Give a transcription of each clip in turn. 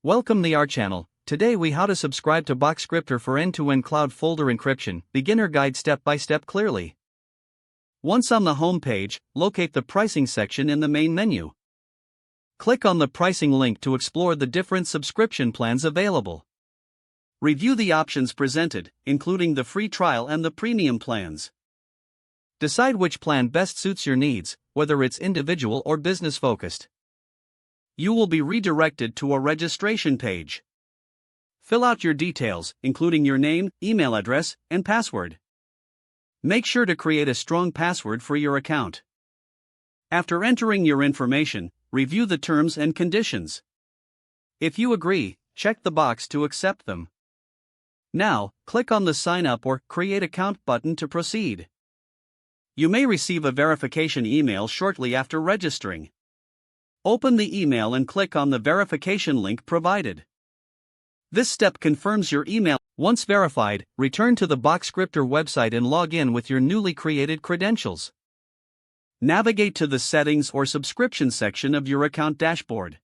Welcome to our channel. Today we how to subscribe to Boxcryptor for end-to-end cloud folder encryption, beginner guide step by step clearly. Once on the home page, locate the pricing section in the main menu. Click on the pricing link to explore the different subscription plans available. Review the options presented, including the free trial and the premium plans. Decide which plan best suits your needs, whether it's individual or business focused. You will be redirected to a registration page. Fill out your details, including your name, email address, and password. Make sure to create a strong password for your account. After entering your information, review the terms and conditions. If you agree, check the box to accept them. Now, click on the Sign Up or Create Account button to proceed. You may receive a verification email shortly after registering. Open the email and click on the verification link provided. This step confirms your email. Once verified, return to the Boxcryptor website and log in with your newly created credentials. Navigate to the Settings or Subscription section of your account dashboard.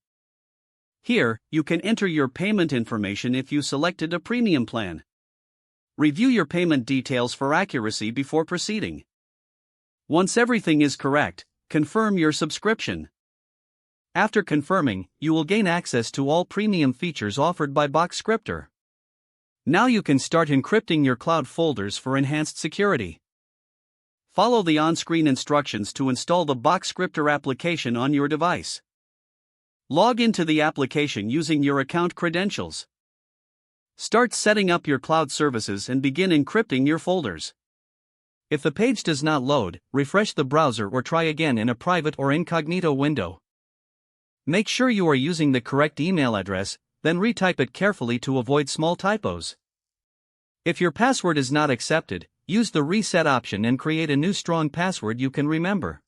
Here, you can enter your payment information if you selected a premium plan. Review your payment details for accuracy before proceeding. Once everything is correct, confirm your subscription. After confirming, you will gain access to all premium features offered by Boxcryptor. Now you can start encrypting your cloud folders for enhanced security. Follow the on-screen instructions to install the Boxcryptor application on your device. Log into the application using your account credentials. Start setting up your cloud services and begin encrypting your folders. If the page does not load, refresh the browser or try again in a private or incognito window. Make sure you are using the correct email address, then retype it carefully to avoid small typos. If your password is not accepted, use the reset option and create a new strong password you can remember.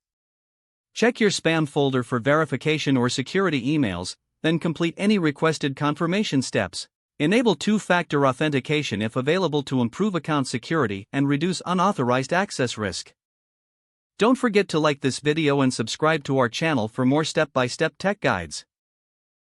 Check your spam folder for verification or security emails, then complete any requested confirmation steps. Enable two-factor authentication if available to improve account security and reduce unauthorized access risk. Don't forget to like this video and subscribe to our channel for more step-by-step tech guides.